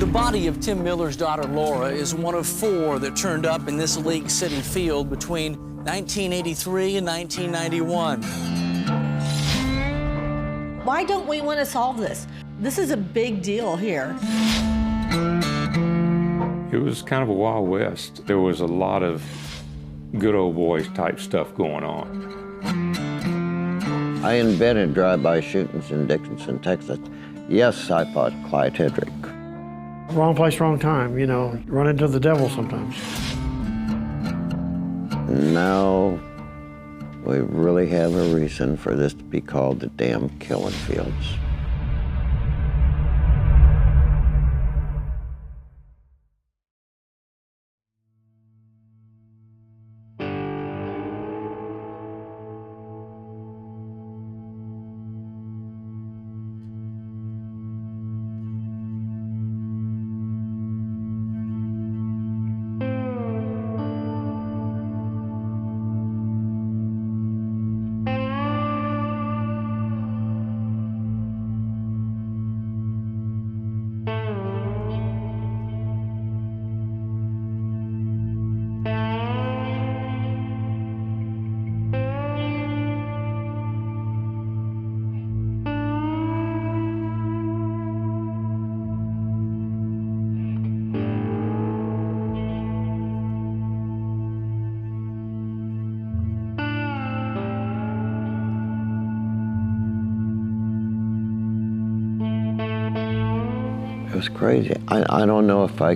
body of Tim Miller's daughter, Laura, is one of 4 that turned up in this League City field between 1983 and 1991. Why don't we want to solve this? This is a big deal here. It was kind of a Wild West. There was a lot of good old boys type stuff going on. I invented drive-by shootings in Dickinson, Texas. Yes, I fought Clyde Hedrick. Wrong place, wrong time, you know, run into the devil sometimes. Now we really have a reason for this to be called the damn killing fields. It was crazy. I don't know if I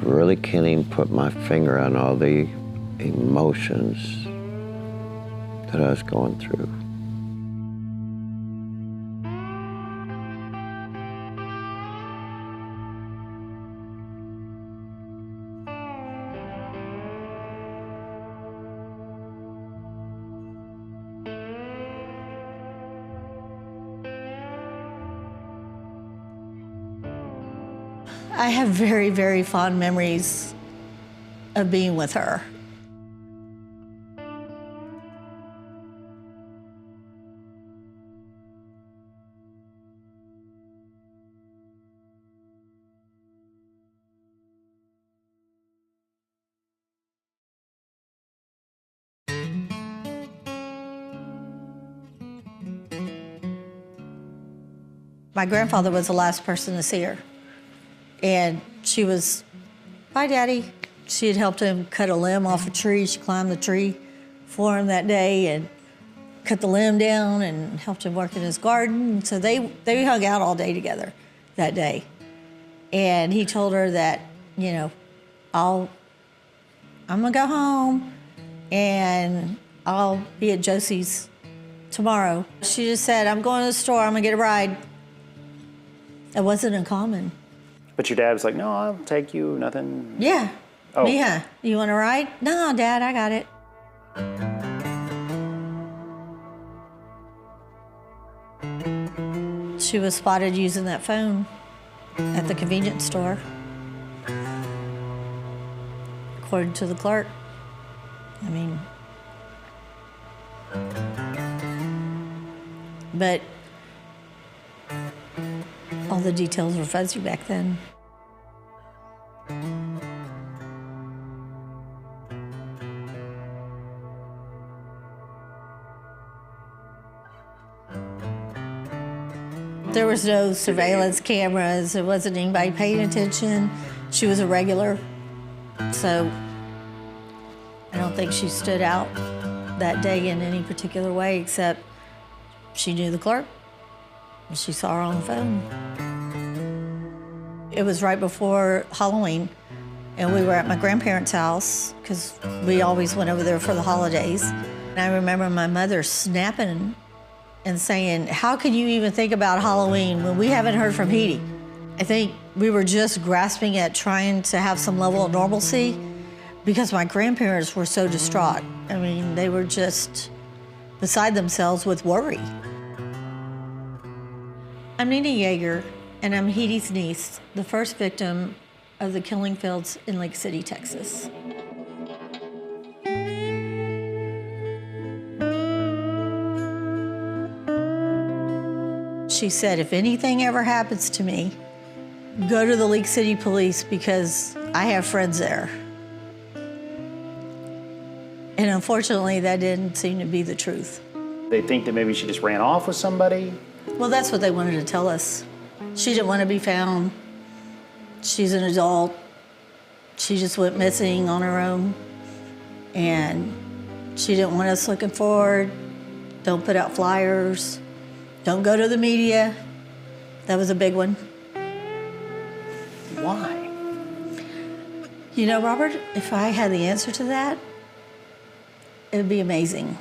really can't even put my finger on all the emotions that I was going through. I have very, very fond memories of being with her. My grandfather was the last person to see her. And she was, bye, Daddy. She had helped him cut a limb off a tree. She climbed the tree for him that day and cut the limb down and helped him work in his garden. So they hung out all day together that day. And he told her that, you know, I'm gonna go home and I'll be at Josie's tomorrow. She just said, I'm going to the store, I'm gonna get a ride. It wasn't uncommon. But your dad was like, no, I'll take you, nothing. Yeah. Oh. Mija, you want to ride? No, Dad, I got it. She was spotted using that phone at the convenience store, according to the clerk. I mean, but all the details were fuzzy back then. There was no surveillance cameras. There wasn't anybody paying attention. She was a regular, so I don't think she stood out that day in any particular way, except she knew the clerk. She saw her on the phone. It was right before Halloween, and we were at my grandparents' house because we always went over there for the holidays. And I remember my mother snapping and saying, how could you even think about Halloween when we haven't heard from Edie? I think we were just grasping at trying to have some level of normalcy because my grandparents were so distraught. I mean, they were just beside themselves with worry. I'm Nina Yeager, and I'm Edie's niece, the first victim of the killing fields in Lake City, Texas. She said, if anything ever happens to me, go to the League City Police because I have friends there. And unfortunately, that didn't seem to be the truth. They think that maybe she just ran off with somebody. Well, that's what they wanted to tell us. She didn't want to be found. She's an adult. She just went missing on her own. And she didn't want us looking for her. Don't put out flyers. Don't go to the media. That was a big one. Why? You know, Robert, if I had the answer to that, it would be amazing.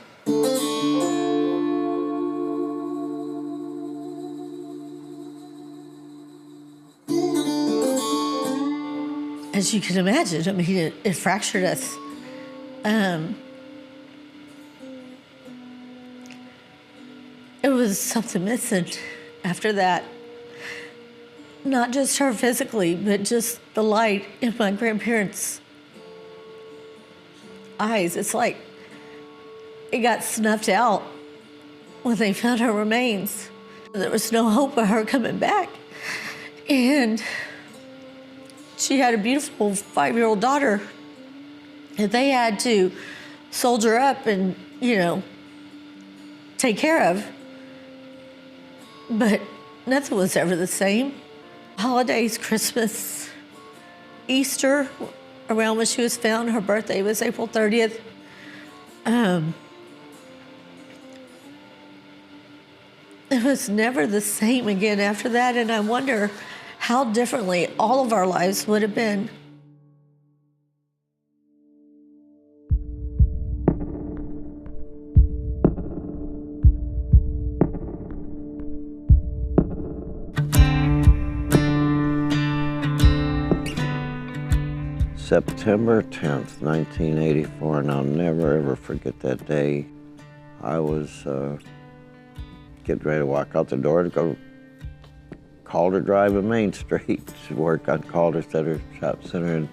As you can imagine, I mean, it fractured us. It was something missing after that. Not just her physically, but just the light in my grandparents' eyes. It's like it got snuffed out when they found her remains. There was no hope of her coming back. And she had a beautiful 5-year-old daughter that they had to soldier up and, you know, take care of. But nothing was ever the same. Holidays, Christmas, Easter, around when she was found, her birthday was April 30th. It was never the same again after that, and I wonder how differently all of our lives would have been. September 10th, 1984, and I'll never ever forget that day. I was getting ready to walk out the door to go Calder Drive in Main Street to work on Calder Center Shop Center,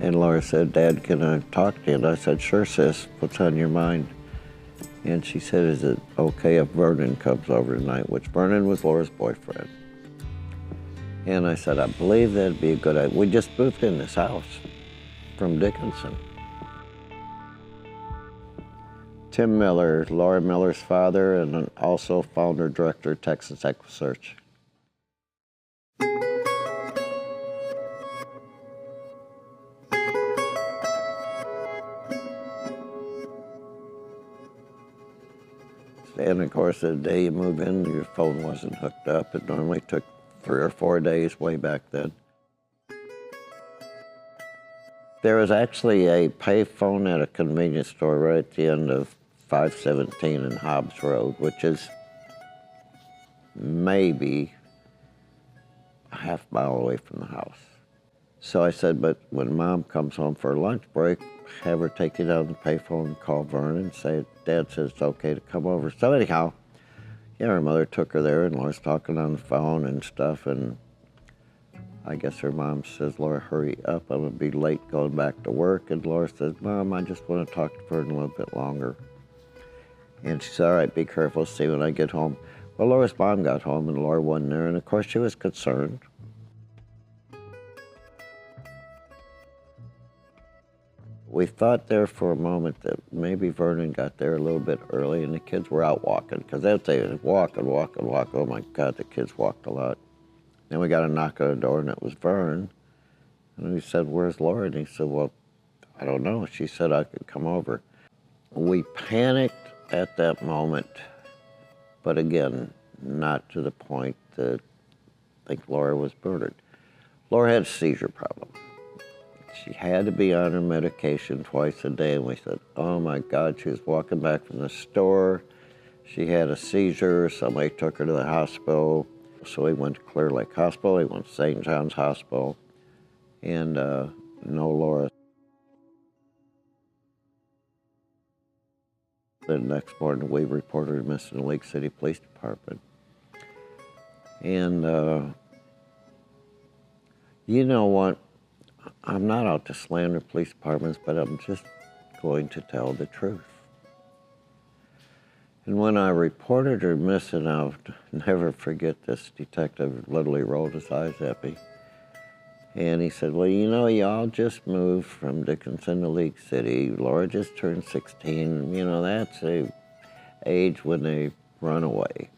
and Laura said, "Dad, can I talk to you?" And I said, "Sure, sis, what's on your mind?" And she said, "Is it okay if Vernon comes over tonight?" Which Vernon was Laura's boyfriend. And I said, "I believe that'd be a good idea." We just moved in this house from Dickinson. Tim Miller, Laura Miller's father, and also founder, director of Texas EquiSearch. And of course, the day you move in, your phone wasn't hooked up. It normally took 3 or 4 days way back then. There was actually a pay phone at a convenience store right at the end of 517 and Hobbs Road, which is maybe a half mile away from the house. So I said, but when Mom comes home for her lunch break, have her take you down to the payphone and call Vernon and say, Dad says it's okay to come over. So anyhow, yeah, her mother took her there and Laura's talking on the phone and stuff, and I guess her mom says, Laura, hurry up, I'm gonna be late going back to work. And Laura says, Mom, I just want to talk to Vernon a little bit longer. And she said, all right, be careful, see when I get home. Well, Laura's mom got home and Laura wasn't there, and of course she was concerned. We thought there for a moment that maybe Vernon got there a little bit early and the kids were out walking, because they'd say, walk and walk and walk. Oh my God, the kids walked a lot. Then we got a knock on the door and it was Vern. And we said, where's Laura? And he said, well, I don't know. She said I could come over. We panicked at that moment, but again, not to the point that I think Laura was murdered. Laura had a seizure problem. She had to be on her medication twice a day, and we said, oh my God, she was walking back from the store. She had a seizure, somebody took her to the hospital. So we went to Clear Lake Hospital, we went to St. John's Hospital, and no Laura. The next morning, we reported her missing in the League City Police Department. And you know what? I'm not out to slander police departments, but I'm just going to tell the truth. And when I reported her missing, I'll never forget this detective literally rolled his eyes at me. And he said, well, you know, y'all just moved from Dickinson to League City. Laura just turned 16. You know, that's a age when they run away.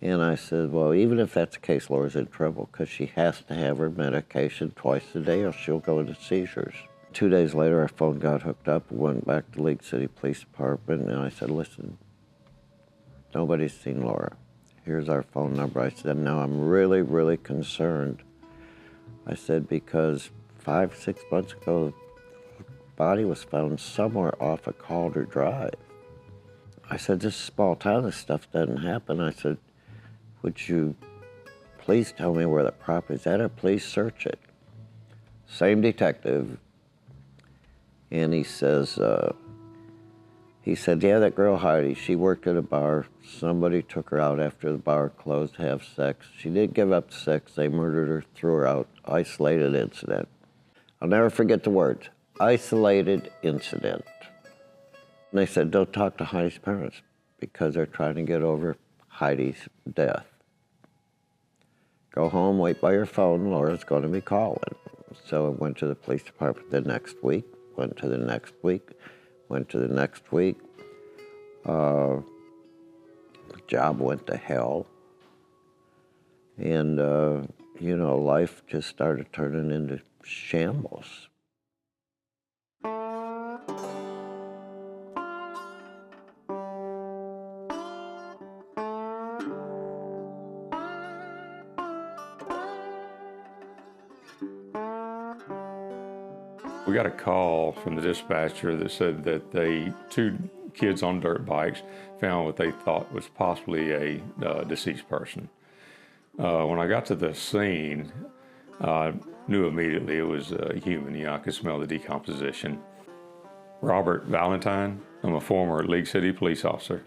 And I said, well, even if that's the case, Laura's in trouble because she has to have her medication twice a day or she'll go into seizures. 2 days later, our phone got hooked up, went back to League City Police Department, and I said, listen, nobody's seen Laura. Here's our phone number. I said, now I'm really, really concerned. I said, because 5, 6 months ago, the body was found somewhere off of Calder Drive. I said, this is a small town, this stuff doesn't happen. I said, would you please tell me where the property's at or please search it? Same detective. And he says, yeah, that girl Heidi, she worked at a bar. Somebody took her out after the bar closed to have sex. She did give up sex. They murdered her, threw her out. Isolated incident. I'll never forget the words. Isolated incident. And they said, don't talk to Heidi's parents because they're trying to get over Heidi's death. Go home, wait by your phone, Laura's going to be calling. So I went to the police department the next week, went to the next week, went to the next week. The job went to hell. And, you know, life just started turning into shambles. We got a call from the dispatcher that said that two kids on dirt bikes found what they thought was possibly a deceased person. When I got to the scene, I knew immediately it was a human. You know, I could smell the decomposition. Robert Valentine, I'm a former League City police officer.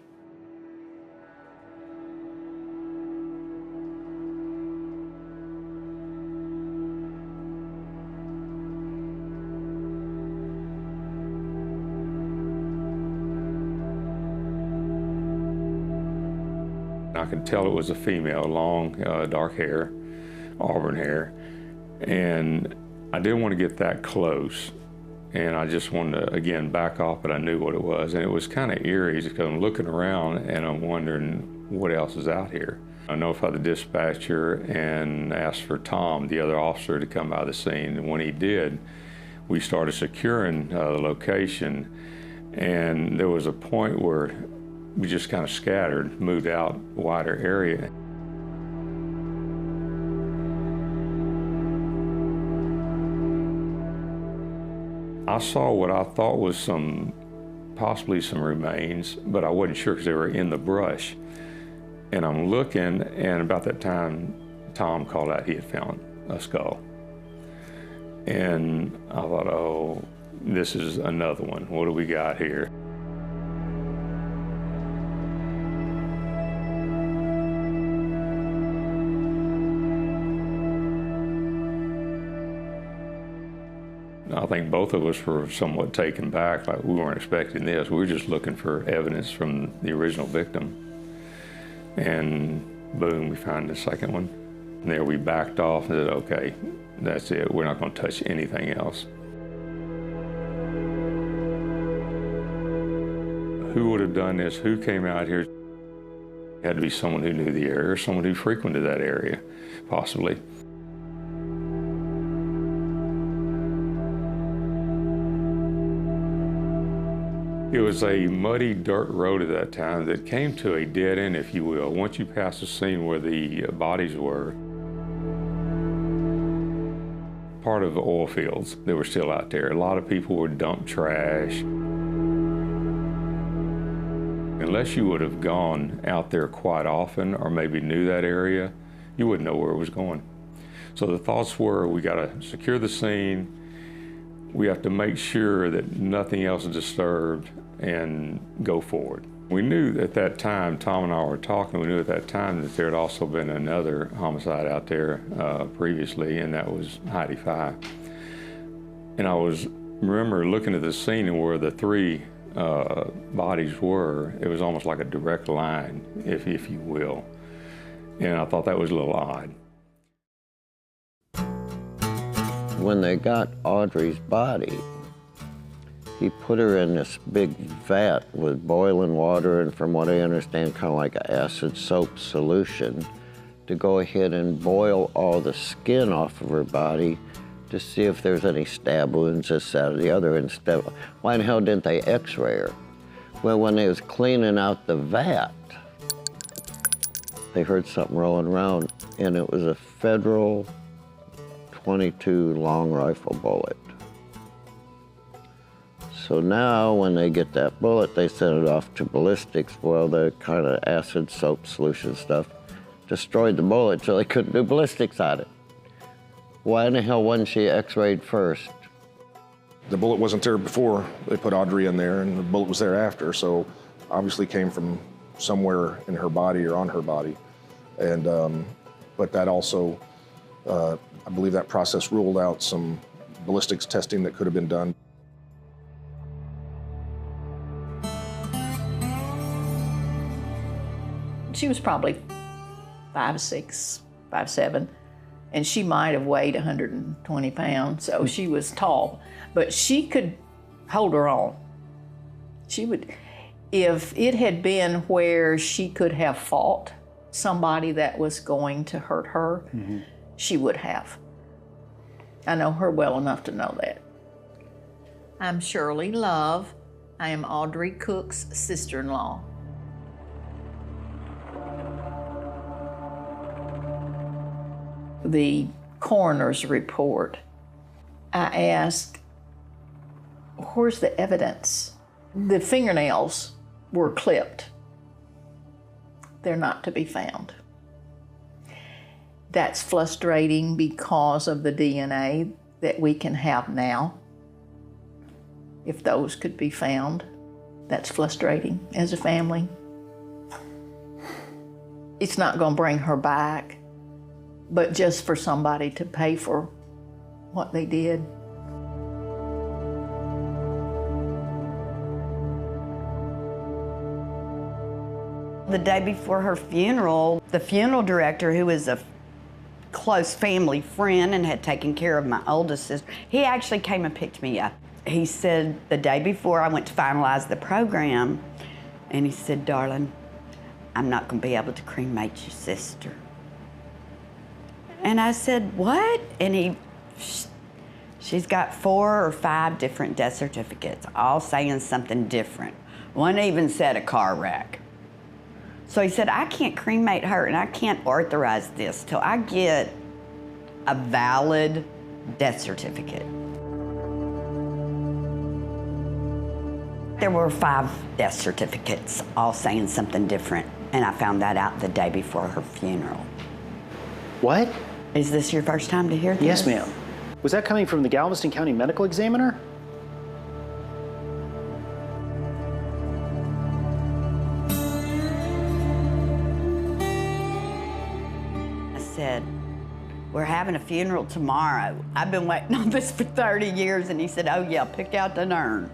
I could tell it was a female, long, dark hair, auburn hair, and I didn't want to get that close, and I just wanted to, again, back off, but I knew what it was, and it was kind of eerie because I'm looking around and I'm wondering what else is out here. I notified the dispatcher and asked for Tom, the other officer, to come by the scene, and when he did, we started securing the location, and there was a point where we just kind of scattered, moved out a wider area. I saw what I thought was possibly some remains, but I wasn't sure because they were in the brush. And I'm looking, and about that time, Tom called out he had found a skull. And I thought, oh, this is another one. What do we got here? I think both of us were somewhat taken back, like we weren't expecting this. We were just looking for evidence from the original victim. And boom, we found the second one. And there we backed off and said, okay, that's it. We're not going to touch anything else. Who would have done this? Who came out here? It had to be someone who knew the area or someone who frequented that area, possibly. It was a muddy dirt road at that time that came to a dead end, if you will. Once you passed the scene where the bodies were, part of the oil fields that were still out there. A lot of people would dump trash. Unless you would have gone out there quite often or maybe knew that area, you wouldn't know where it was going. So the thoughts were, we got to secure the scene. We have to make sure that nothing else is disturbed and go forward. We knew at that time, Tom and I were talking, we knew at that time that there had also been another homicide out there previously, and that was Heidi Five. And I remember looking at the scene and where the three bodies were, it was almost like a direct line, if you will. And I thought that was a little odd. When they got Audrey's body, he put her in this big vat with boiling water and, from what I understand, kind of like an acid soap solution to go ahead and boil all the skin off of her body to see if there's any stab wounds, this, that, or the other. Instead, why in hell didn't they x-ray her? Well, when they was cleaning out the vat, they heard something rolling around, and it was a Federal .22 long rifle bullet. So now when they get that bullet, they send it off to ballistics. Well, the kind of acid soap solution stuff destroyed the bullet, so they couldn't do ballistics on it. Why in the hell wasn't she x-rayed first? The bullet wasn't there before they put Audrey in there, and the bullet was there after, so obviously came from somewhere in her body or on her body. And, but that also, I believe that process ruled out some ballistics testing that could have been done. She was probably 5'6", 5'7", and she might have weighed 120 pounds, so she was tall. But she could hold her own. She would, if it had been where she could have fought somebody that was going to hurt her, she would have. I know her well enough to know that. I'm Shirley Love. I am Audrey Cook's sister-in-law. The coroner's report, I asked, where's the evidence? The fingernails were clipped. They're not to be found. That's frustrating because of the DNA that we can have now. If those could be found, that's frustrating as a family. It's not going to bring her back, but just for somebody to pay for what they did. The day before her funeral, the funeral director, who was a close family friend and had taken care of my oldest sister, he actually came and picked me up. He said the day before I went to finalize the program, and he said, "Darling, I'm not going to be able to cremate your sister." And I said, "What?" And she's got 4 or 5 different death certificates, all saying something different. One even said a car wreck. So he said, "I can't cremate her, and I can't authorize this till I get a valid death certificate." There were 5 death certificates, all saying something different, and I found that out the day before her funeral. What? Is this your first time to hear this? Yes, ma'am. Was that coming from the Galveston County Medical Examiner? I said, "We're having a funeral tomorrow. I've been waiting on this for 30 years. And he said, "Oh yeah, pick out an urn."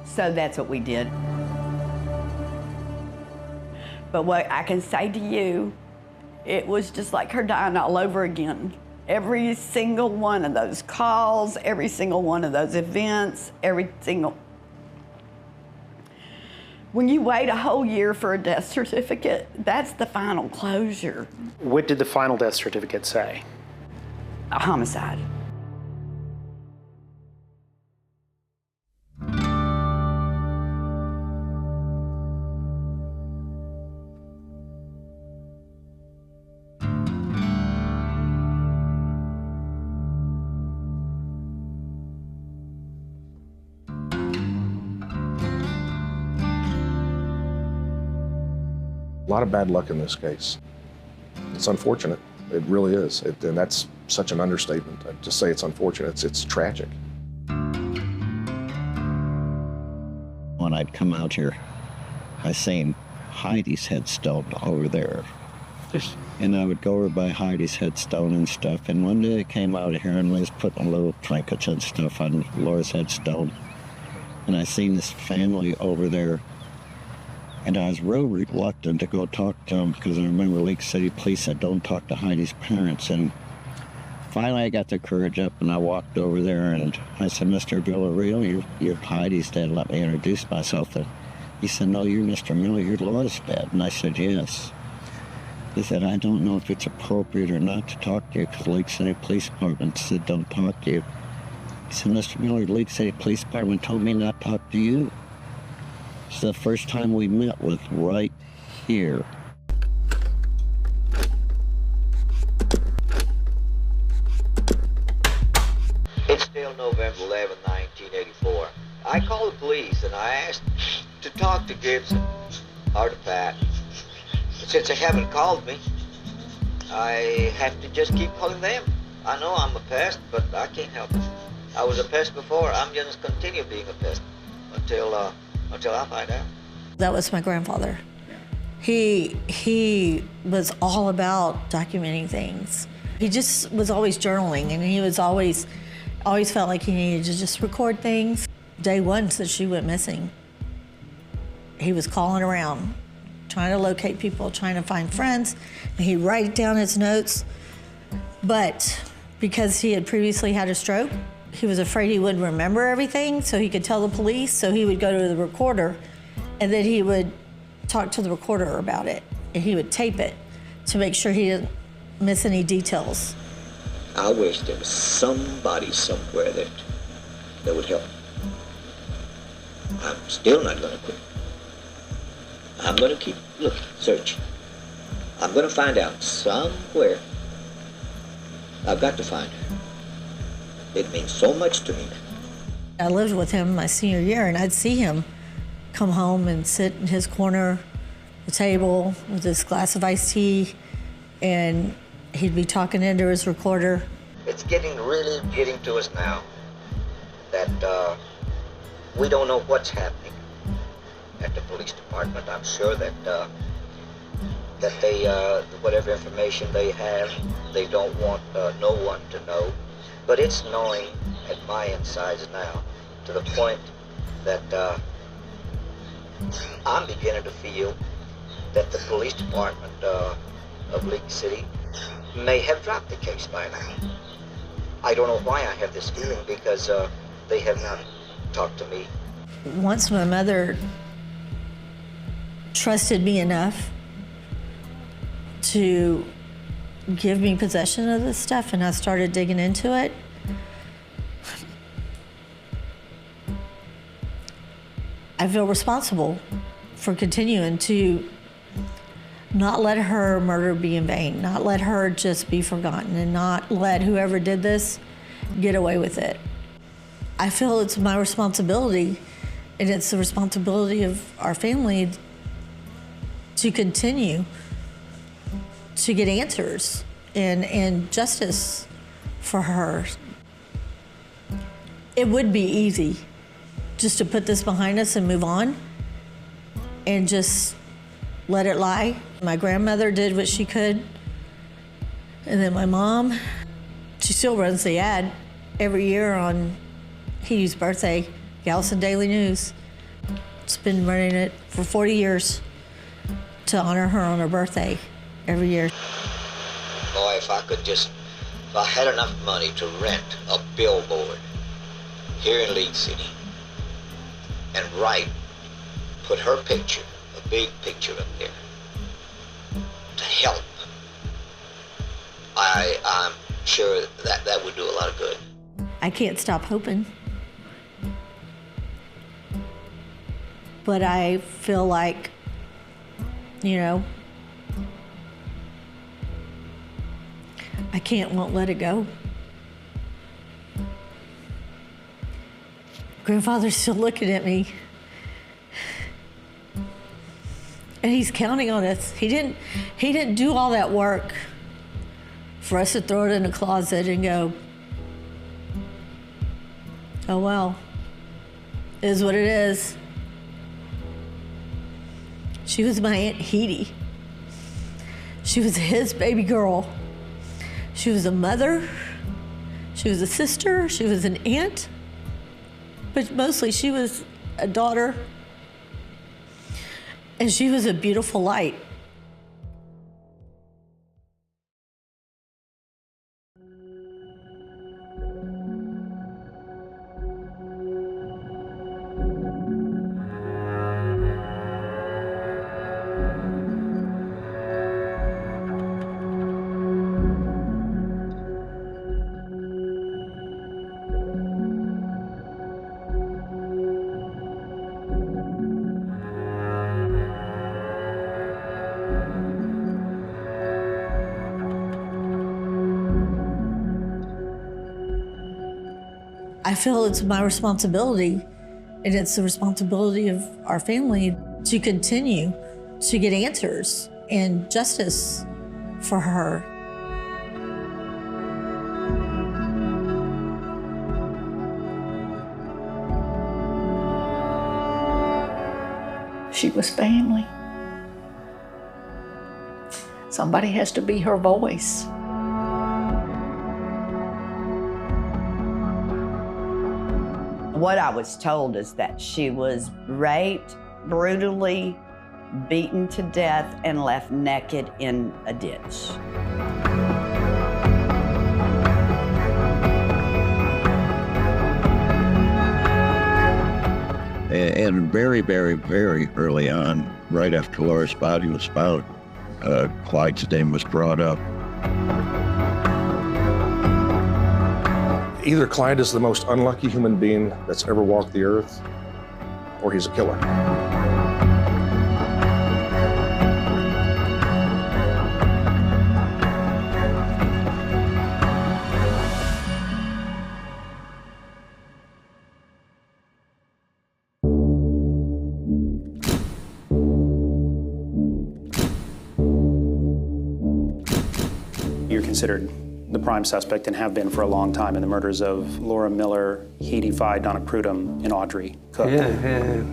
So that's what we did. But what I can say to you, it was just like her dying all over again. Every single one of those calls, every single one of those events, when you wait a whole year for a death certificate, that's the final closure. What did the final death certificate say? A homicide. A lot of bad luck in this case. It's unfortunate. It really is. And that's such an understatement. I'd just say it's unfortunate. It's tragic. When I'd come out here, I seen Heidi's headstone over there. And I would go over by Heidi's headstone and stuff. And one day I came out here and we was putting little trinkets and stuff on Laura's headstone. and I seen this family over there, and I was real reluctant to go talk to them because I remember Lake City Police said, don't talk to Heidi's parents. And finally I got the courage up and I walked over there and I said, Mr. Villarreal, you're Heidi's dad. Let me introduce myself. And he said, no, you're Mr. Miller, you're Laura's dad. And I said, yes. He said, I don't know if it's appropriate or not to talk to you because Lake City Police Department said don't talk to you. He said, Mr. Miller, Lake City Police Department told me not to talk to you. So the first time we met was right here. It's still November 11, 1984. I called the police and I asked to talk to Gibson or to Pat. But since they haven't called me, I have to just keep calling them. I know I'm a pest, but I can't help it. I was a pest before. I'm just continue being a pest until I find out. That was my grandfather. He was all about documenting things. He just was always journaling, and he was always felt like he needed to just record things. Day one since she went missing, he was calling around, trying to locate people, trying to find friends, and he'd write down his notes. But because he had previously had a stroke, he was afraid he wouldn't remember everything, so he could tell the police, so he would go to the recorder, and then he would talk to the recorder about it, and he would tape it to make sure he didn't miss any details. I wish there was somebody somewhere that would help. I'm still not going to quit. I'm going to keep looking, searching. I'm going to find out somewhere. I've got to find her. It means so much to me. I lived with him my senior year, and I'd see him come home and sit in his corner, the table, with his glass of iced tea, and he'd be talking into his recorder. It's really getting to us now that we don't know what's happening at the police department. I'm sure that they, whatever information they have, they don't want no one to know. But it's gnawing at my insides now to the point that I'm beginning to feel that the police department of Lake City may have dropped the case by now. I don't know why I have this feeling because they have not talked to me. Once my mother trusted me enough to give me possession of this stuff and I started digging into it, I feel responsible for continuing to not let her murder be in vain, not let her just be forgotten, and not let whoever did this get away with it. I feel it's my responsibility, and it's the responsibility of our family to continue to get answers and justice for her. It would be easy just to put this behind us and move on and just let it lie. My grandmother did what she could, and then my mom, she still runs the ad every year on Heidi's birthday, Galveston Daily News. It's been running it for 40 years to honor her on her birthday every year. Boy, if I had enough money to rent a billboard here in Lake City and put her picture, a big picture up there, to help, I'm sure that would do a lot of good. I can't stop hoping. But I feel like, I won't let it go. Grandfather's still looking at me. And he's counting on us. He didn't do all that work for us to throw it in a closet and go, oh well, it is what it is. She was my Aunt Heidi. She was his baby girl. She was a mother. She was a sister. She was an aunt. But mostly she was a daughter, and she was a beautiful light. I feel it's my responsibility, and it's the responsibility of our family to continue to get answers and justice for her. She was family. Somebody has to be her voice. What I was told is that she was raped, brutally beaten to death, and left naked in a ditch. And very, very, very early on, right after Laura's body was found, Clyde's name was brought up. Either Clyde is the most unlucky human being that's ever walked the earth, or he's a killer. You're considered the prime suspect and have been for a long time in the murders of Laura Miller, Heidi Fye, Donna Prudhomme, and Audrey Cook. Yeah.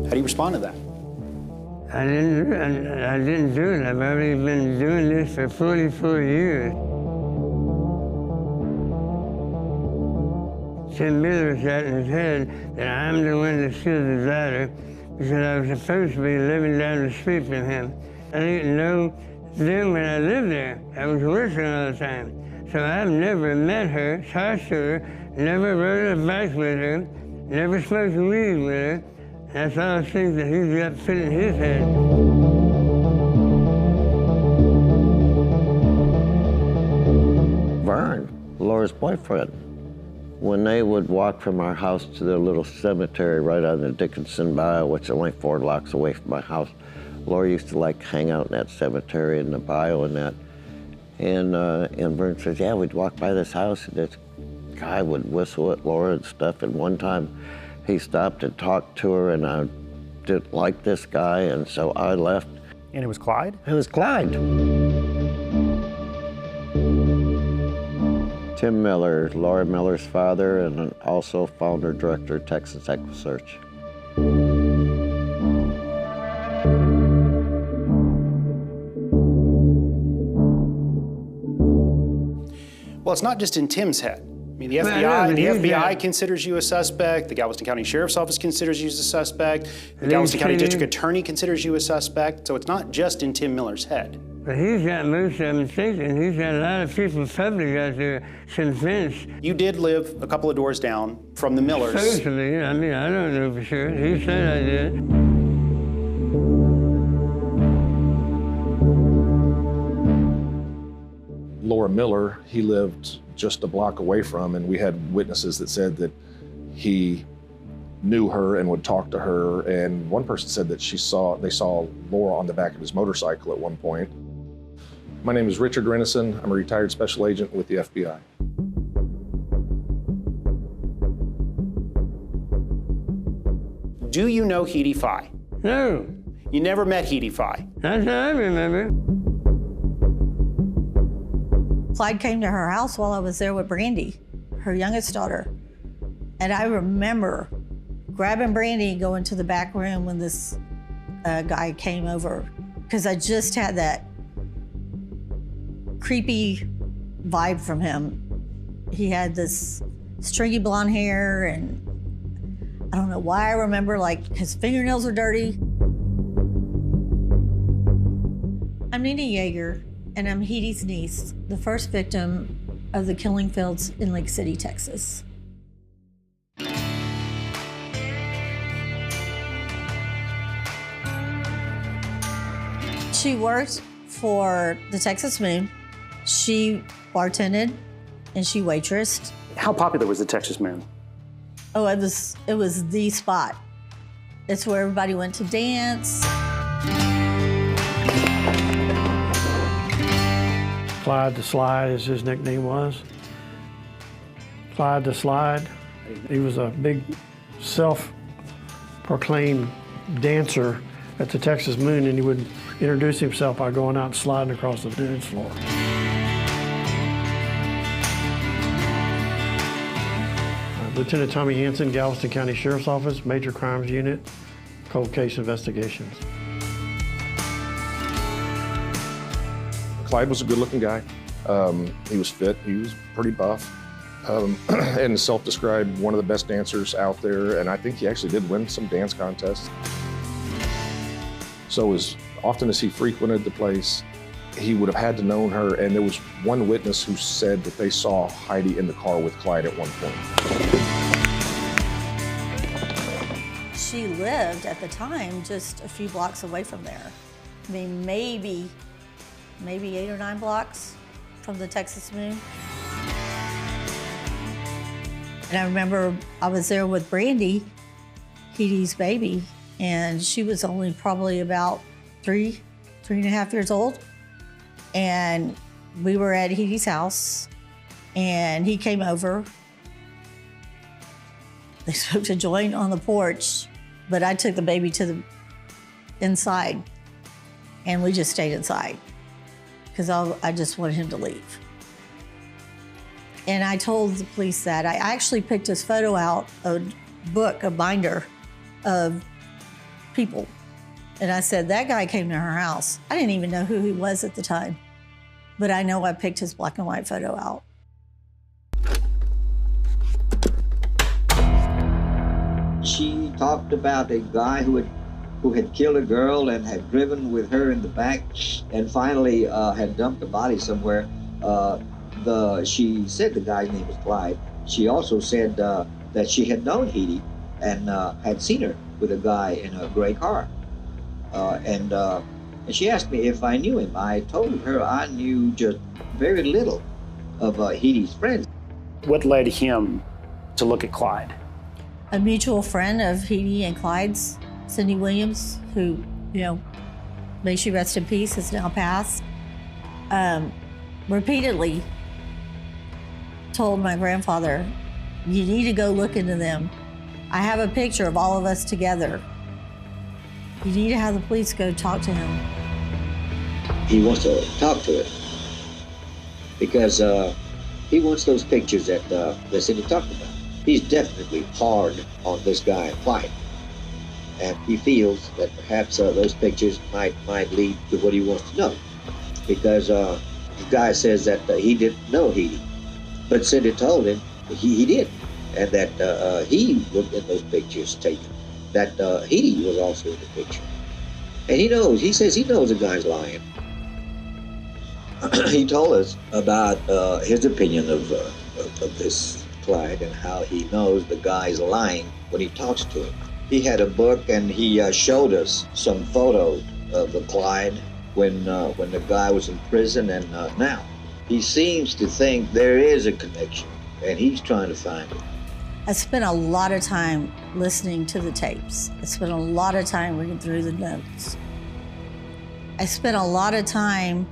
How do you respond to that? I didn't do it. I've already been doing this for 44 years. Tim Miller shot in his head that I'm the one that killed his daughter because I was supposed to be living down the street from him. I didn't know then when I lived there. I was working all the time. So I've never met her, talked to her, never rode a bike with her, never smoked weed with her. That's all the things that he's got fit in his head. Vern, Laura's boyfriend, when they would walk from our house to their little cemetery right on the Dickinson Bayou, which is only 4 blocks away from my house, Laura used to like hang out in that cemetery in the bayou and that. And Vern says, yeah, we'd walk by this house and this guy would whistle at Laura and stuff. And one time he stopped and talked to her, and I didn't like this guy, and so I left. And it was Clyde? It was Clyde. Tim Miller, Laura Miller's father, and also founder director of Texas EquiSearch. Well, it's not just in Tim's head. I mean, the FBI considers you a suspect. The Galveston County Sheriff's Office considers you as a suspect. The Galveston County District Attorney considers you a suspect. So it's not just in Tim Miller's head. But he's got most of them thinking. He's got a lot of people public out there convinced. You did live a couple of doors down from the Millers. Supposedly, I mean, I don't know for sure. He said I did. Laura Miller, he lived just a block away from, and we had witnesses that said that he knew her and would talk to her, and one person said that they saw Laura on the back of his motorcycle at one point. My name is Richard Renison. I'm a retired special agent with the FBI. Do you know Heidi Fye? No. You never met Heidi Fye. That's what I remember. Clyde came to her house while I was there with Brandy, her youngest daughter. And I remember grabbing Brandy and going to the back room when this guy came over, because I just had that creepy vibe from him. He had this stringy blonde hair, and I don't know why I remember, like, his fingernails are dirty. I'm Nina Yeager, and I'm Heidi's niece, the first victim of the killing fields in Lake City, Texas. She worked for the Texas Moon. She bartended and she waitressed. How popular was the Texas Moon? Oh, it was the spot. It's where everybody went to dance. Clyde the Slide, as his nickname was. Clyde the Slide. He was a big self-proclaimed dancer at the Texas Moon, and he would introduce himself by going out and sliding across the dance floor. Lieutenant Tommy Hansen, Galveston County Sheriff's Office, Major Crimes Unit, Cold Case Investigations. Clyde was a good-looking guy. He was fit, he was pretty buff, and self-described one of the best dancers out there, and I think he actually did win some dance contests. So as often as he frequented the place, he would have had to known her, and there was one witness who said that they saw Heidi in the car with Clyde at one point. She lived at the time just a few blocks away from there. I mean, maybe 8 or 9 blocks from the Texas Moon. And I remember I was there with Brandy, Heidi's baby, and she was only probably about 3.5 years old. And we were at Heidi's house, and he came over. They smoked a joint on the porch, but I took the baby to the inside, and we just stayed inside because I just wanted him to leave. And I told the police that. I actually picked his photo out, a binder of people. And I said, that guy came to her house. I didn't even know who he was at the time, but I know I picked his black and white photo out. She talked about a guy who had killed a girl and had driven with her in the back and finally had dumped the body somewhere. She said the guy's name was Clyde. She also said that she had known Heidi and had seen her with a guy in a gray car. And she asked me if I knew him. I told her I knew just very little of Heidi's friends. What led him to look at Clyde? A mutual friend of Heidi and Clyde's, Cindy Williams, who, may she rest in peace, has now passed, repeatedly told my grandfather, you need to go look into them. I have a picture of all of us together. You need to have the police go talk to him. He wants to talk to it because he wants those pictures that Cindy talked about. He's definitely hard on this guy, Clyde. And he feels that perhaps those pictures might lead to what he wants to know. Because the guy says that he didn't know Heidi, but Cindy told him he did. And that he looked at those pictures taken, that Heidi was also in the picture. And he says he knows the guy's lying. He told us about his opinion of this Clyde and how he knows the guy's lying when he talks to him. He had a book and he showed us some photos of the Clyde when the guy was in prison and now. He seems to think there is a connection and he's trying to find it. I spent a lot of time listening to the tapes. I spent a lot of time reading through the notes. I spent a lot of time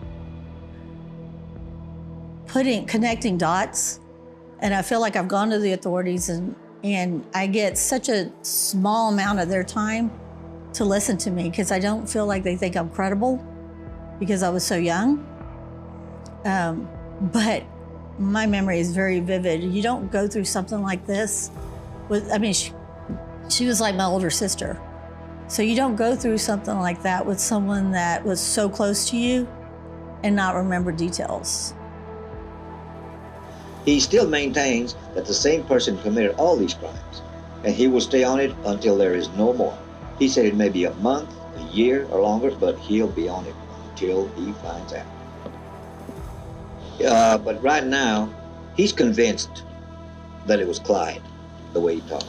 connecting dots, and I feel like I've gone to the authorities and I get such a small amount of their time to listen to me because I don't feel like they think I'm credible because I was so young. But my memory is very vivid. You don't go through something like this with, I mean, she was like my older sister. So you don't go through something like that with someone that was so close to you and not remember details. He still maintains that the same person committed all these crimes, and he will stay on it until there is no more. He said it may be a month, a year, or longer, but he'll be on it until he finds out. But right now, he's convinced that it was Clyde, the way he talked.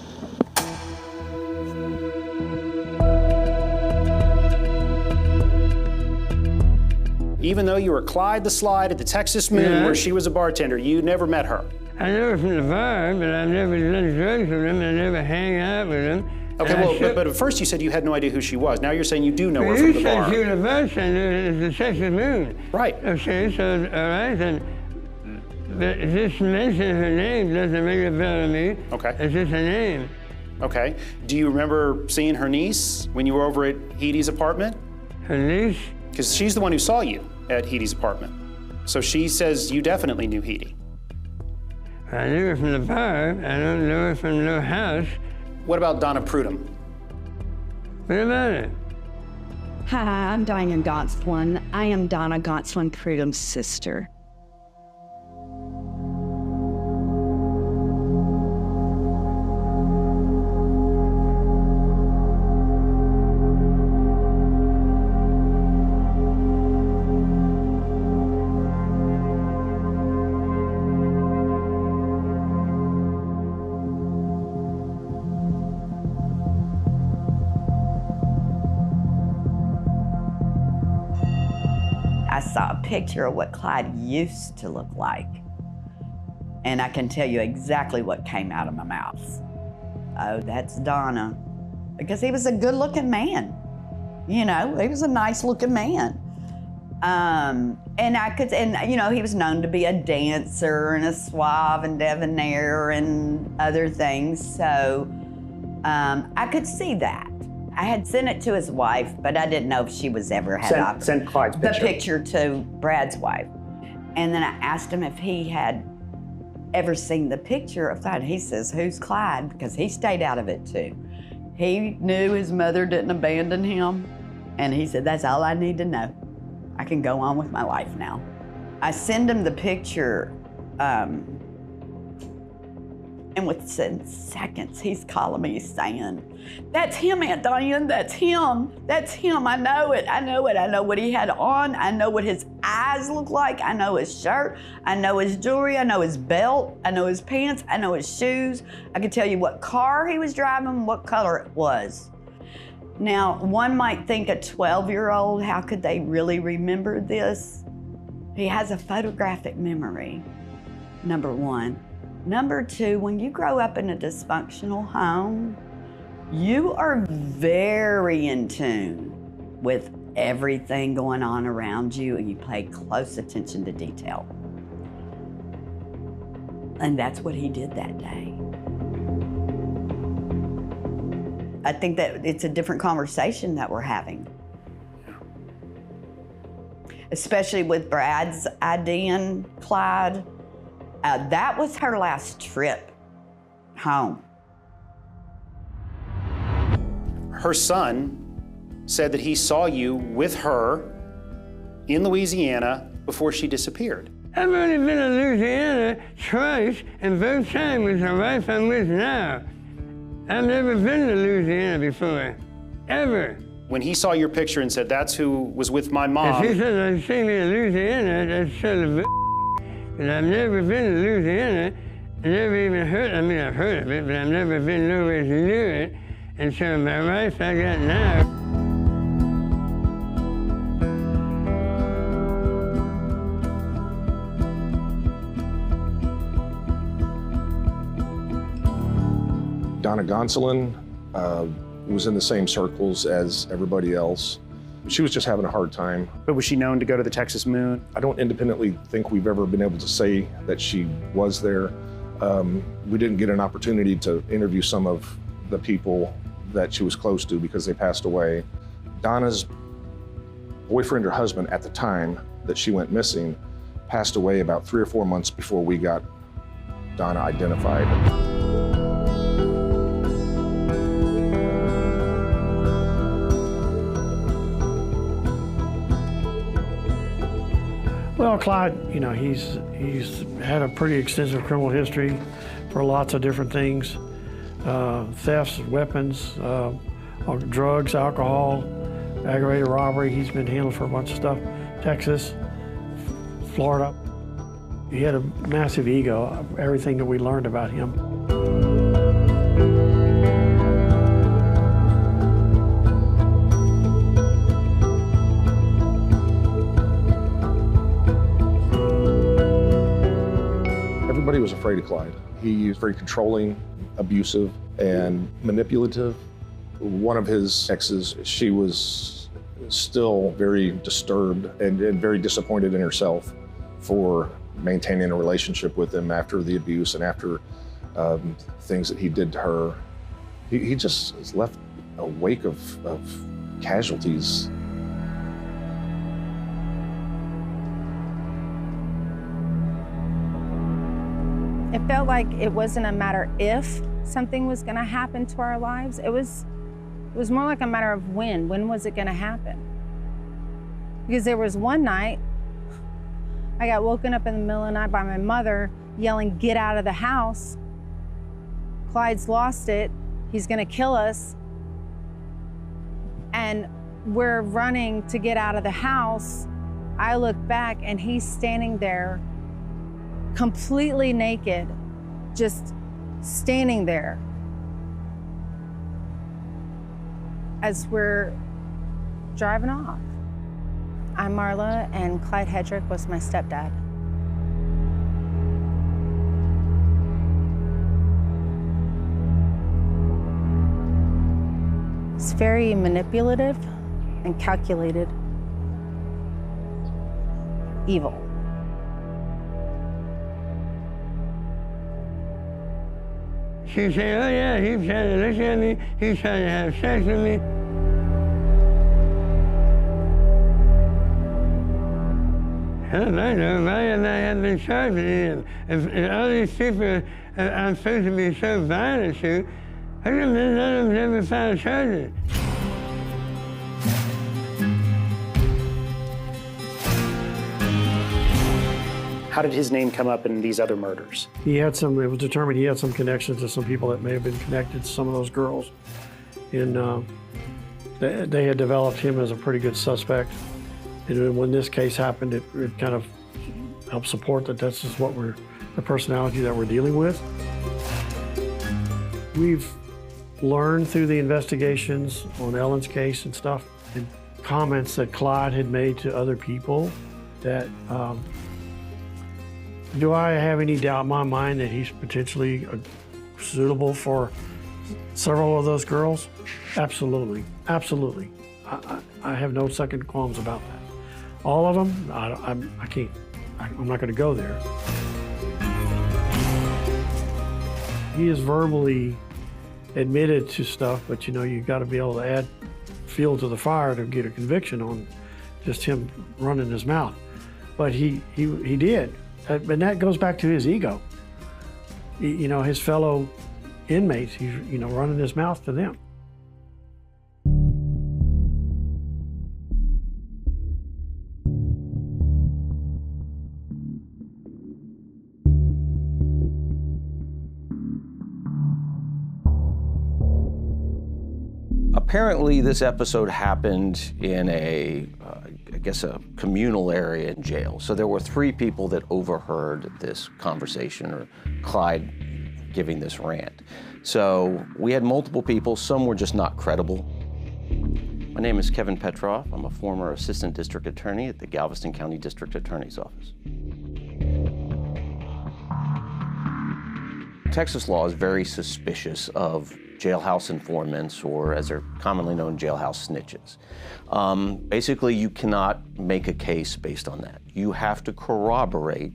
Even though you were Clyde the Slide at the Texas Moon, where she was a bartender, you never met her. I know her from the bar, but I've never done drugs with them. I never hang out with them. Okay, well, but at first you said you had no idea who she was. Now you're saying you do know her from the bar. You said she was a bartender at the Texas Moon. Right. Okay, so, all right, then. But just mention her name doesn't ring a bell to me. Okay. It's just a name. Okay. Do you remember seeing her niece when you were over at Heady's apartment? Her niece? Because she's the one who saw you at Heady's apartment. So she says you definitely knew Heady. I knew her from the bar. I don't know her from no house. What about Donna Prudhomme? What about it? Hi, I'm Diane Gonsolin. I am Donna Gonsolin Prudhomme's sister. I saw a picture of what Clyde used to look like. And I can tell you exactly what came out of my mouth. Oh, that's Donna. Because he was a good-looking man. You know, he was a nice-looking man. And you know, he was known to be a dancer and a suave and debonair and other things. So I could see that. I had sent it to his wife, but I didn't know if she was ever had sent Clyde's picture. The picture to Brad's wife. And then I asked him if he had ever seen the picture of Clyde. He says, who's Clyde? Because he stayed out of it too. He knew his mother didn't abandon him. And he said, that's all I need to know. I can go on with my life now. I send him the picture, and within seconds, he's calling me saying, that's him, Aunt Diane, that's him. That's him, I know it, I know it. I know what he had on, I know what his eyes look like, I know his shirt, I know his jewelry, I know his belt, I know his pants, I know his shoes. I can tell you what car he was driving, what color it was. Now, one might think a 12-year-old, how could they really remember this? He has a photographic memory, number one. Number two, when you grow up in a dysfunctional home, you are very in tune with everything going on around you, and you pay close attention to detail. And that's what he did that day. I think that it's a different conversation that we're having. Especially with Brad's ID and Clyde. That was her last trip home. Her son said that he saw you with her in Louisiana before she disappeared. I've only been to Louisiana twice, and both times with the wife I'm with now. I've never been to Louisiana before, ever. When he saw your picture and said, that's who was with my mom. If he said I'd seen me in Louisiana, that's sort of but I've never been to Louisiana. I never even heard, I mean, I've heard of it, but I've never been nowhere near it. And so my wife I got now. Donna Gonsolin was in the same circles as everybody else. She was just having a hard time. But was she known to go to the Texas Moon? I don't independently think we've ever been able to say that she was there. We didn't get an opportunity to interview some of the people that she was close to because they passed away. Donna's boyfriend or husband at the time that she went missing passed away about 3 or 4 months before we got Donna identified. Well, Clyde, you know, he's had a pretty extensive criminal history for lots of different things. Thefts, weapons, drugs, alcohol, aggravated robbery. He's been handled for a bunch of stuff. Texas, Florida. He had a massive ego, everything that we learned about him. Everybody was afraid of Clyde. He was very controlling, abusive, and manipulative. One of his exes, she was still very disturbed and very disappointed in herself for maintaining a relationship with him after the abuse and after things that he did to her. He just has left a wake of casualties. It felt like it wasn't a matter if something was going to happen to our lives. It was more like a matter of when. When was it going to happen? Because there was one night, I got woken up in the middle of the night by my mother yelling, "Get out of the house. Clyde's lost it. He's going to kill us." And we're running to get out of the house. I look back and he's standing there completely naked, just standing there as we're driving off. I'm Marla, and Clyde Hedrick was my stepdad. It's very manipulative and calculated. Evil. She said, "Oh yeah, he's trying to look at me, he's trying to have sex with me." I don't know, Maya and I had been charged with it, and all these people I'm supposed to be so violent to, how come none of them ever filed charges? How did his name come up in these other murders? It was determined he had some connections to some people that may have been connected to some of those girls. And they had developed him as a pretty good suspect. And when this case happened, it kind of helped support that this is the personality that we're dealing with. We've learned through the investigations on Ellen's case and stuff, and comments that Clyde had made to other people that, do I have any doubt in my mind that he's potentially suitable for several of those girls? Absolutely, absolutely. I have no second qualms about that. All of them, I can't, I'm not gonna go there. He has verbally admitted to stuff, but you know, you gotta be able to add fuel to the fire to get a conviction on just him running his mouth. But he did. And that goes back to his ego. You know, his fellow inmates, he's, you know, running his mouth to them. Apparently, this episode happened in I guess a communal area in jail. So there were 3 people that overheard this conversation, or Clyde giving this rant. So we had multiple people, some were just not credible. My name is Kevin Petroff. I'm a former assistant district attorney at the Galveston County District Attorney's Office. Texas law is very suspicious of jailhouse informants, or as they're commonly known, jailhouse snitches. Basically, you cannot make a case based on that. You have to corroborate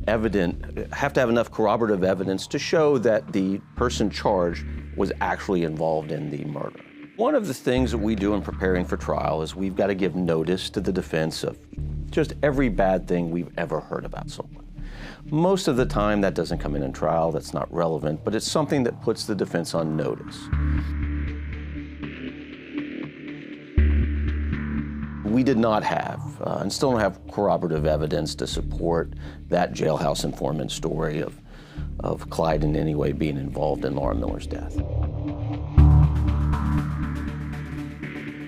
have to have enough corroborative evidence to show that the person charged was actually involved in the murder. One of the things that we do in preparing for trial is we've got to give notice to the defense of just every bad thing we've ever heard about someone. Most of the time that doesn't come in trial, that's not relevant, but it's something that puts the defense on notice. We did not have, and still don't have, corroborative evidence to support that jailhouse informant story of Clyde in any way being involved in Laura Miller's death.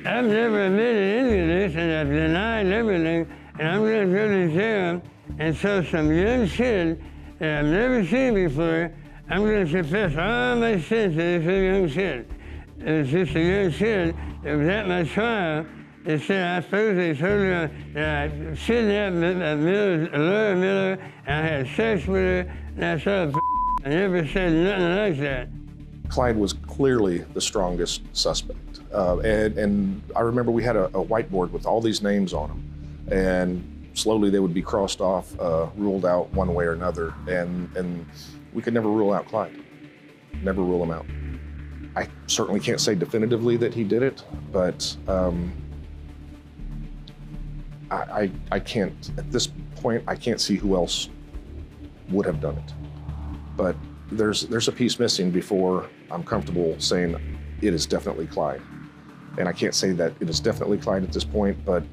I've never admitted any of this, and I've denied everything, and I'm going to go to jail and so some young kid that I've never seen before, I'm going to confess all my sins to this young kid. It was just a young kid that was at my trial that said I supposedly told her that I kidnapped Laura Miller, and I had sex with her, and I saw I never said nothing like that. Clyde was clearly the strongest suspect. And I remember we had a whiteboard with all these names on them, and slowly they would be crossed off, ruled out one way or another, and we could never rule out Clyde, never rule him out. I certainly can't say definitively that he did it, but I can't, at this point, I can't see who else would have done it. But there's a piece missing before I'm comfortable saying it is definitely Clyde. And I can't say that it is definitely Clyde at this point, but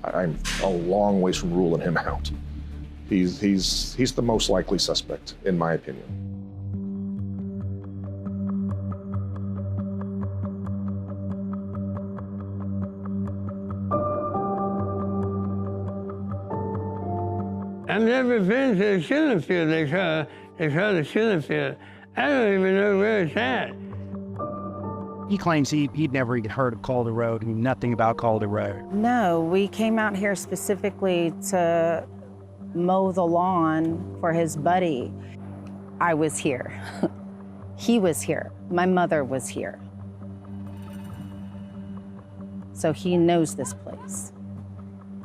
I'm a long ways from ruling him out. He's the most likely suspect, in my opinion. I've never been to the killing field they call the killing field. I don't even know where it's at. He claims he'd never even heard of Calder Road, knew nothing about Calder Road. No, we came out here specifically to mow the lawn for his buddy. I was here. He was here. My mother was here. So he knows this place.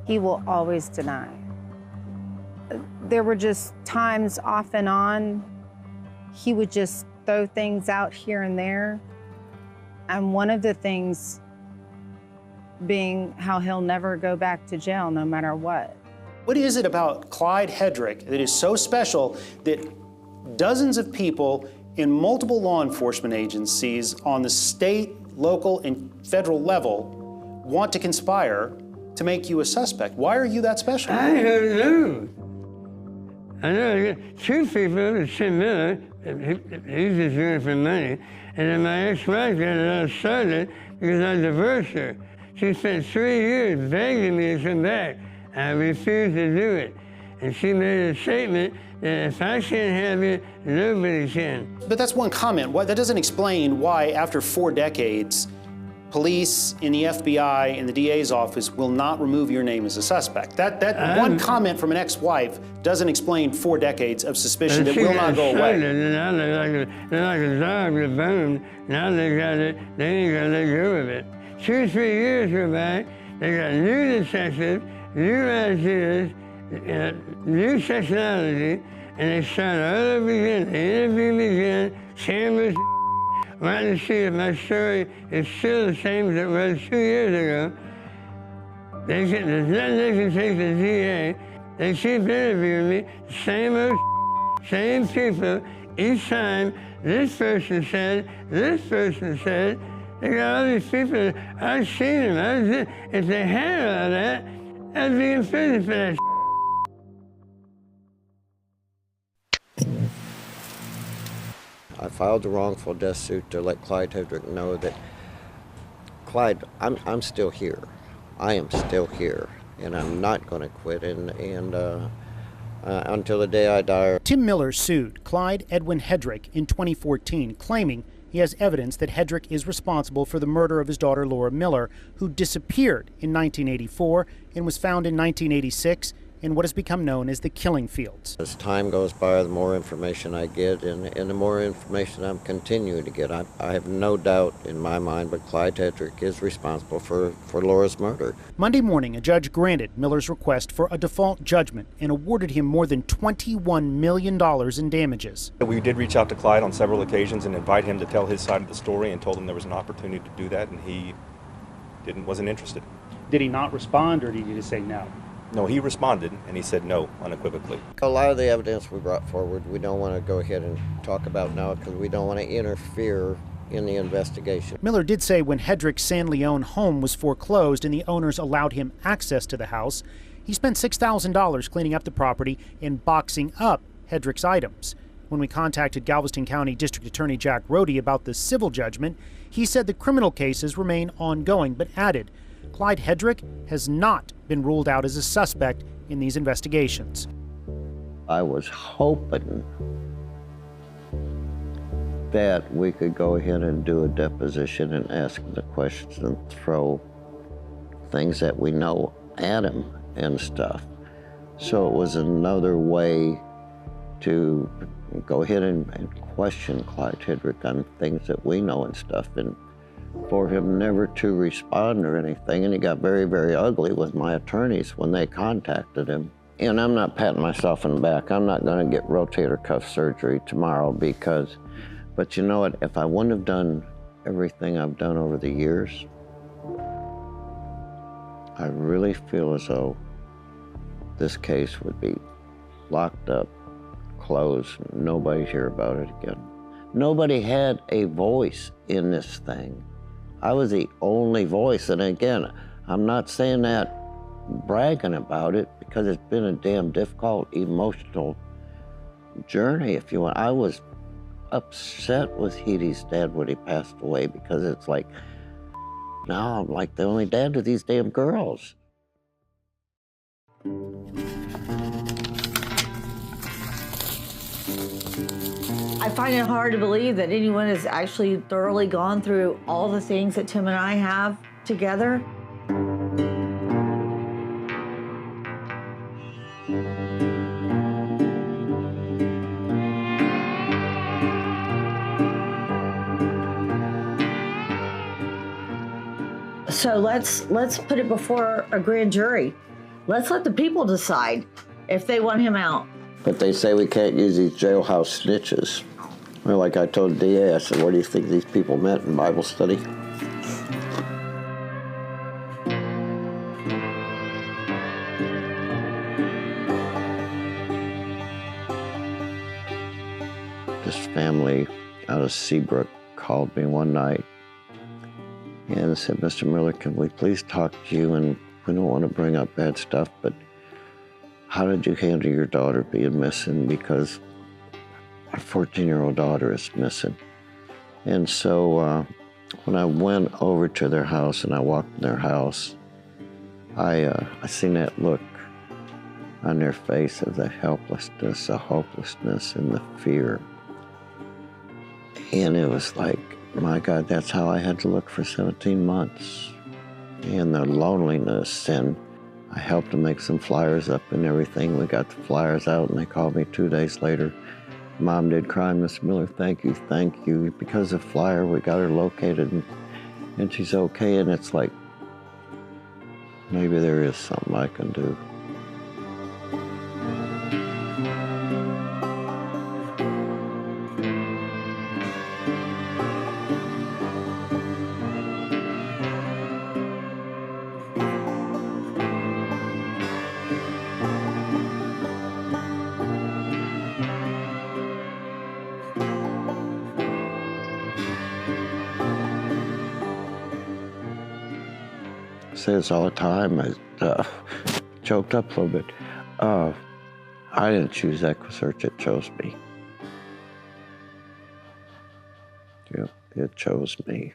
He will always deny. There were just times off and on, he would just throw things out here and there. And one of the things being how he'll never go back to jail no matter what. What is it about Clyde Hedrick that is so special that dozens of people in multiple law enforcement agencies on the state, local, and federal level want to conspire to make you a suspect? Why are you that special? I don't know. I know two people, Tim Miller, he's just doing it for money, and then my ex-wife got it all started because I divorced her. She spent 3 years begging me to come back. I refused to do it. And she made a statement that if I can't have it, nobody can. But that's one comment. That doesn't explain why, after 4 decades, police in the FBI and the DA's office will not remove your name as a suspect. That one comment from an ex-wife doesn't explain 4 decades of suspicion that will not go away. And now they're like a dog with bone. Now they got it, they ain't gonna let go of it. 2, 3 years go by, they got new detectives, new ideas, new technology, and they start all over again. They interview me again, cameras, wanting to see if my story is still the same as it was 2 years ago. There's nothing they can take to the DA. They keep interviewing me, same people, each time this person said, they got all these people, I've seen them, if they had all that, I'd be in prison for that. I filed the wrongful death suit to let Clyde Hedrick know that, Clyde, I'm still here. I am still here, and I'm not going to quit, and until the day I die. Tim Miller sued Clyde Edwin Hedrick in 2014, claiming he has evidence that Hedrick is responsible for the murder of his daughter Laura Miller, who disappeared in 1984 and was found in 1986 in what has become known as the killing fields. As time goes by, the more information I get, and the more information I'm continuing to get. I have no doubt in my mind, but Clyde Hedrick is responsible for Laura's murder. Monday morning, a judge granted Miller's request for a default judgment and awarded him more than $21 million in damages. We did reach out to Clyde on several occasions and invite him to tell his side of the story, and told him there was an opportunity to do that, and he wasn't interested. Did he not respond, or did he just say no? No, he responded, and he said no unequivocally. A lot of the evidence we brought forward, we don't want to go ahead and talk about now because we don't want to interfere in the investigation. Miller did say when Hedrick's San Leon home was foreclosed and the owners allowed him access to the house, he spent $6,000 cleaning up the property and boxing up Hedrick's items. When we contacted Galveston County District Attorney Jack Rohde about the civil judgment, he said the criminal cases remain ongoing, but added Clyde Hedrick has not been ruled out as a suspect in these investigations. I was hoping that we could go ahead and do a deposition and ask the questions and throw things that we know at him and stuff. So it was another way to go ahead and question Clyde Hedrick on things that we know and stuff, and for him never to respond or anything. And he got very, very ugly with my attorneys when they contacted him. And I'm not patting myself on the back. I'm not going to get rotator cuff surgery tomorrow but you know what? If I wouldn't have done everything I've done over the years, I really feel as though this case would be locked up, closed, nobody hear about it again. Nobody had a voice in this thing. I was the only voice, and again, I'm not saying that bragging about it because it's been a damn difficult, emotional journey, if you want. I was upset with Heaty's dad when he passed away because it's like, now I'm like the only dad to these damn girls. I find it hard to believe that anyone has actually thoroughly gone through all the things that Tim and I have together. So let's put it before a grand jury. Let's let the people decide if they want him out. But they say we can't use these jailhouse snitches. Well, like I told DA, I said, what do you think these people meant in Bible study? This family out of Seabrook called me one night and said, Mr. Miller, can we please talk to you? And we don't want to bring up bad stuff, but how did you handle your daughter being missing? Because our 14-year-old daughter is missing. And so when I went over to their house and I walked in their house, I seen that look on their face of the helplessness, the hopelessness, and the fear. And it was like, my God, that's how I had to look for 17 months. And the loneliness, and I helped them make some flyers up and everything. We got the flyers out, and they called me 2 days later. Mom did cry, Mr. Miller, thank you. Because of flyer, we got her located, and she's okay. And it's like, maybe there is something I can do. I say this all the time. I choked up a little bit. I didn't choose Kprc, it chose me. Yeah, it chose me.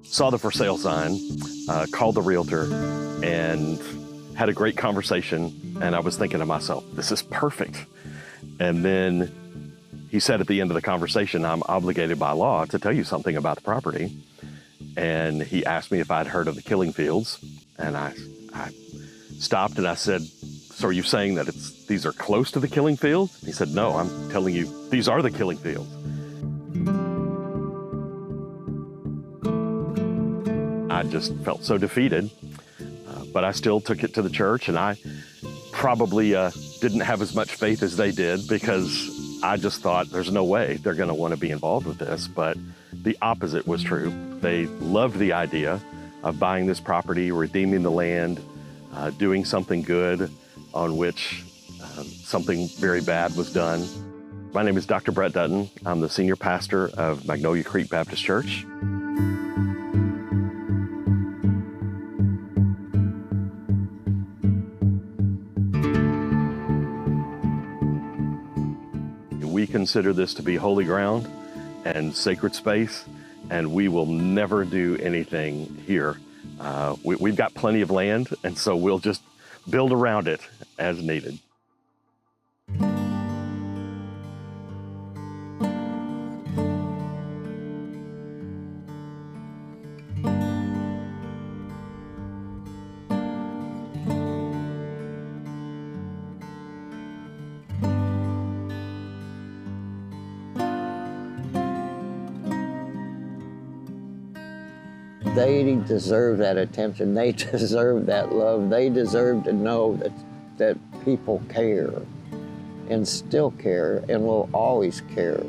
Saw the for sale sign, called the realtor, and had a great conversation. And I was thinking to myself, this is perfect. And then he said at the end of the conversation, I'm obligated by law to tell you something about the property. And he asked me if I'd heard of the killing fields. And I stopped and I said, so are you saying that these are close to the killing fields? He said, no, I'm telling you, these are the killing fields. I just felt so defeated, but I still took it to the church, and I probably didn't have as much faith as they did, because I just thought there's no way they're going to want to be involved with this. But the opposite was true. They loved the idea of buying this property, redeeming the land, doing something good on which something very bad was done. My name is Dr. Brett Dutton. I'm the senior pastor of Magnolia Creek Baptist Church. We consider this to be holy ground and sacred space, and we will never do anything here. We've got plenty of land, and so we'll just build around it as needed. They deserve that attention. They deserve that love. They deserve to know that people care and still care and will always care.